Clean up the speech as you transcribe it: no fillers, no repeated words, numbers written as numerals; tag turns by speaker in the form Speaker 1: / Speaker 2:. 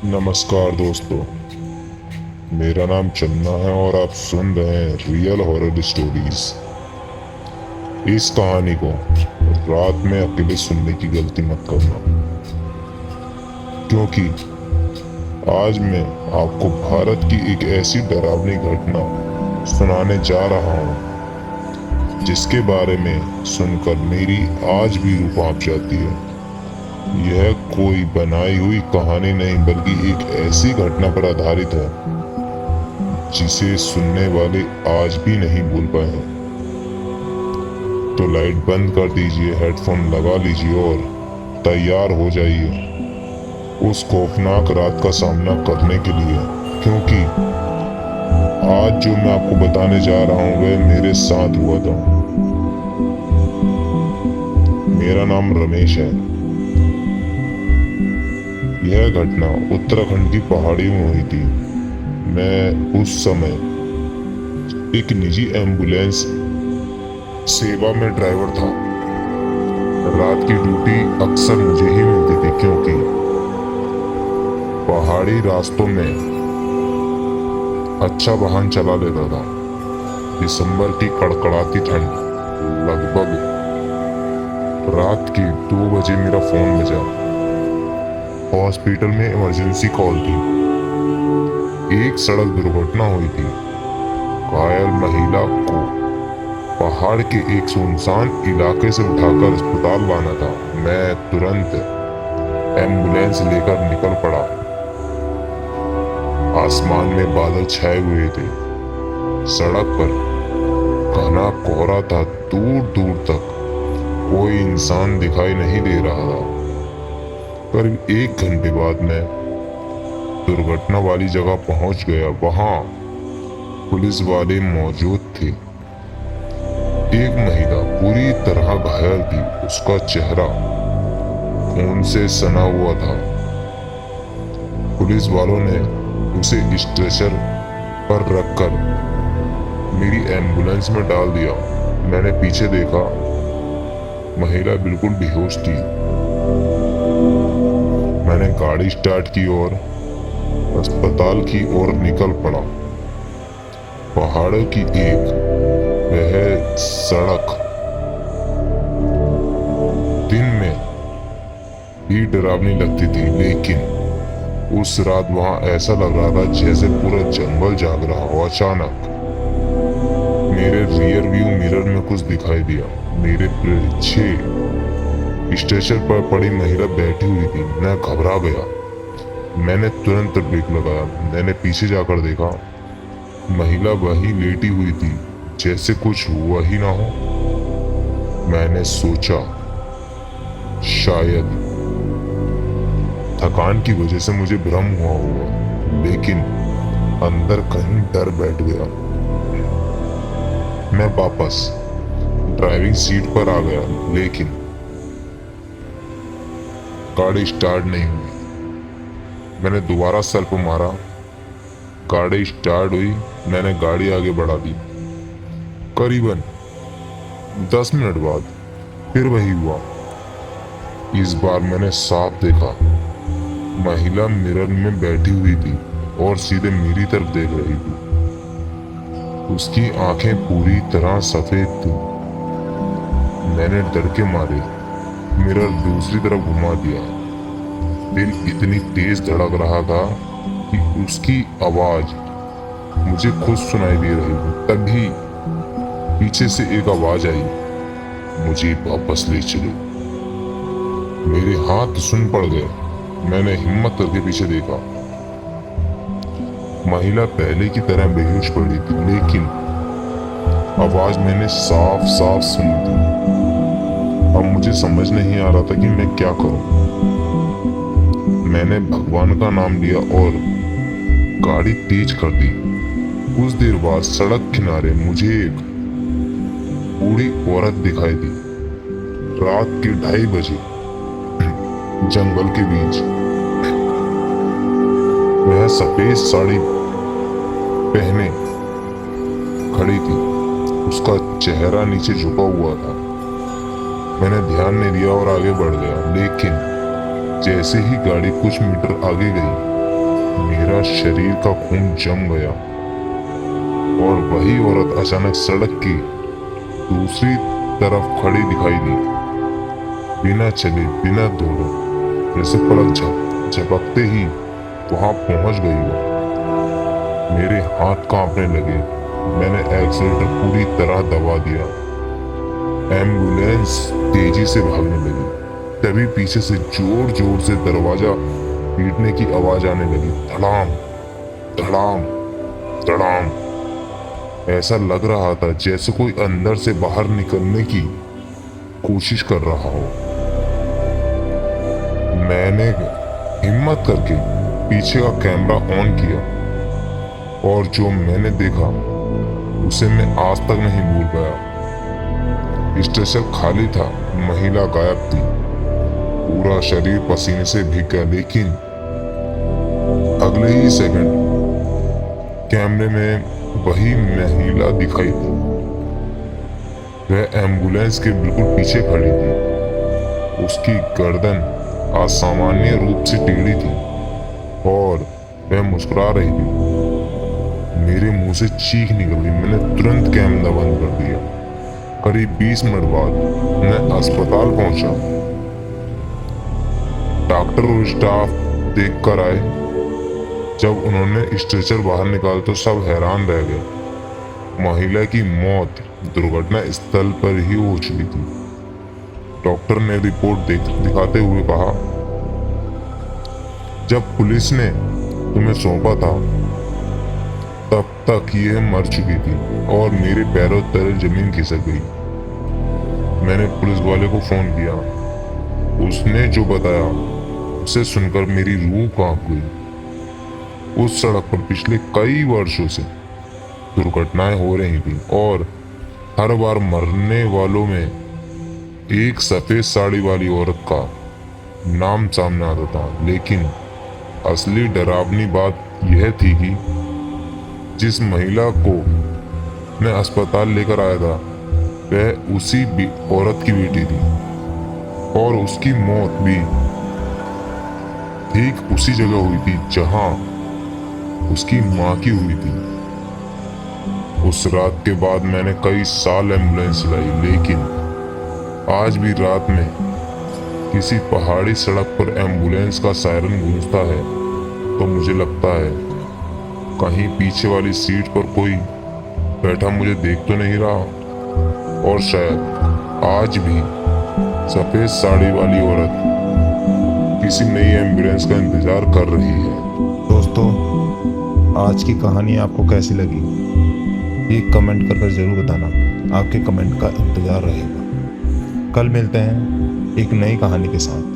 Speaker 1: नमस्कार दोस्तों। मेरा नाम चन्ना है और आप सुन रहे हैं रियल हॉरर स्टोरीज। इस कहानी को रात में अकेले सुनने की गलती मत करना, क्योंकि आज मैं आपको भारत की एक ऐसी डरावनी घटना सुनाने जा रहा हूँ जिसके बारे में सुनकर मेरी आज भी रूह कांप जाती है। यह कोई बनाई हुई कहानी नहीं, बल्कि एक ऐसी घटना पर आधारित है जिसे सुनने वाले आज भी नहीं भूल पाए हैं। तो लाइट बंद कर दीजिए, हेडफोन लगा लीजिए और तैयार हो जाइए उस खौफनाक रात का सामना करने के लिए, क्योंकि आज जो मैं आपको बताने जा रहा हूँ वह मेरे साथ हुआ था। मेरा नाम रमेश है। यह घटना उत्तराखंड की पहाड़ियों में हुई थी। मैं उस समय एक निजी एम्बुलेंस सेवा में ड्राइवर था। रात की ड्यूटी अक्सर मुझे ही मिलती थी, क्योंकि पहाड़ी रास्तों में अच्छा वाहन चला लेता था। दिसंबर की कड़कड़ाती ठंड, लगभग रात के 2 बजे मेरा फोन बजा। हॉस्पिटल में इमरजेंसी कॉल थी। एक सड़क दुर्घटना हुई थी। घायल महिला को पहाड़ के एक सुनसान इलाके से उठाकर अस्पताल लाना था। मैं तुरंत एम्बुलेंस लेकर निकल पड़ा। आसमान में बादल छाए हुए थे। सड़क पर घना कोहरा था। दूर दूर तक कोई इंसान दिखाई नहीं दे रहा था। करीब 1 घंटे बाद मैं दुर्घटना वाली जगह पहुंच गया। वहां पुलिस वाले मौजूद थे। एक महिला पूरी तरह घायल थी। उसका चेहरा खून से सना हुआ था। पुलिस वालों ने उसे स्ट्रेचर पर रखकर मेरी एम्बुलेंस में डाल दिया। मैंने पीछे देखा, महिला बिल्कुल बेहोश थी। मैंने गाड़ी स्टार्ट की और अस्पताल की ओर निकल पड़ा। पहाड़ों की एक वह सड़क दिन में भी डरावनी लगती थी, लेकिन उस रात वहां ऐसा लग रहा था जैसे पूरा जंगल जाग रहा हो। अचानक मेरे रियर व्यू मिरर में कुछ दिखाई दिया। मेरे पीछे स्ट्रेचर पर पड़ी महिला बैठी हुई थी। मैं घबरा गया। मैंने तुरंत ब्रेक लगाया। मैंने पीछे जाकर देखा, महिला वहीं लेटी हुई थी जैसे कुछ हुआ ही ना हो। मैंने सोचा शायद थकान की वजह से मुझे भ्रम हुआ होगा, लेकिन अंदर कहीं डर बैठ गया। मैं वापस ड्राइविंग सीट पर आ गया, लेकिन गाड़ी स्टार्ट नहीं हुई। मैंने दोबारा सेल्फ मारा। गाड़ी स्टार्ट हुई। मैंने गाड़ी आगे बढ़ा दी। करीबन 10 मिनट बाद फिर वही हुआ। इस बार मैंने साफ देखा, महिला मिरर में बैठी हुई थी और सीधे मेरी तरफ देख रही थी। उसकी आंखें पूरी तरह सफेद थी। मैंने डर के मारे मिरर दूसरी तरफ घुमा दिया। दिल इतनी तेज धड़क रहा था कि उसकी आवाज मुझे खुद सुनाई दे रही थी। तभी पीछे से एक आवाज आई, मुझे वापस ले चलो। मेरे हाथ सुन पड़ गए। मैंने हिम्मत करके पीछे देखा। महिला पहले की तरह बेहोश पड़ी थी, लेकिन आवाज मैंने साफ साफ सुनी थी। अब मुझे समझ नहीं आ रहा था कि मैं क्या करूं। मैंने भगवान का नाम लिया और गाड़ी तेज कर दी। कुछ देर बाद सड़क किनारे मुझे एक बूढ़ी औरत दिखाई दी। रात के 2:30 बजे जंगल के बीच वह सफेद साड़ी पहने खड़ी थी। उसका चेहरा नीचे झुका हुआ था। मैंने ध्यान नहीं दिया और आगे बढ़ गया, लेकिन जैसे ही गाड़ी कुछ मीटर आगे गई, मेरा शरीर का खून जम गया और वही औरत अचानक सड़क की दूसरी तरफ खड़ी दिखाई दी, बिना चले बिना दौड़े, जैसे पलक झपकते ही वहां पहुंच गई हो। मेरे हाथ कांपने लगे। मैंने एक्सीलेटर पूरी तरह दबा दिया। एम्बुलेंस तेजी से भागने लगी। तभी पीछे से जोर जोर से दरवाजा पीटने की आवाज आने लगी। धड़ाम धड़ाम धड़ाम। ऐसा लग रहा था जैसे कोई अंदर से बाहर निकलने की कोशिश कर रहा हो। मैंने हिम्मत करके पीछे का कैमरा ऑन किया और जो मैंने देखा उसे मैं आज तक नहीं भूल गया। स्टेशन खाली था, महिला गायब थी, पूरा शरीर पसीने से भीग गया। लेकिन अगले ही सेकंड कैमरे में वही महिला दिखाई दी। वह एम्बुलेंस के बिल्कुल पीछे खड़ी थी। उसकी गर्दन असामान्य रूप से टेढ़ी थी और वह मुस्कुरा रही थी। मेरे मुंह से चीख निकल गई। मैंने तुरंत कैमरा बंद कर दिया। करीब 20 मिनट बाद मैं अस्पताल पहुंचा। डॉक्टर और स्टाफ देख कर आए। जब उन्होंने स्ट्रेचर बाहर निकाला तो सब हैरान रह गए। महिला की मौत दुर्घटना स्थल पर ही हो चुकी थी। डॉक्टर ने रिपोर्ट दिखाते हुए कहा, जब पुलिस ने तुम्हें सौंपा था तब तक यह मर चुकी थी। और मेरे पैरों तले जमीन खिसक गई। मैंने पुलिस वाले को फोन किया। उसने जो बताया उसे सुनकर मेरी रूह कांप गई। उस सड़क पर पिछले कई वर्षों से दुर्घटनाएं हो रही थी और हर बार मरने वालों में एक सफेद साड़ी वाली औरत का नाम सामने आता था। लेकिन असली डरावनी बात यह थी कि जिस महिला को मैं अस्पताल लेकर आया था वह उसी औरत की बेटी थी और उसकी मौत भी ठीक उसी जगह हुई थी जहां उसकी मां की हुई थी। उस रात के बाद मैंने कई साल एम्बुलेंस चलाई, लेकिन आज भी रात में किसी पहाड़ी सड़क पर एम्बुलेंस का सायरन गूंजता है तो मुझे लगता है कहीं पीछे वाली सीट पर कोई बैठा मुझे देख तो नहीं रहा। और शायद आज भी सफेद साड़ी वाली औरत किसी नई एम्बुलेंस का इंतजार कर रही है।
Speaker 2: दोस्तों, आज की कहानी आपको कैसी लगी ये कमेंट कर जरूर बताना। आपके कमेंट का इंतजार रहेगा। कल मिलते हैं एक नई कहानी के साथ।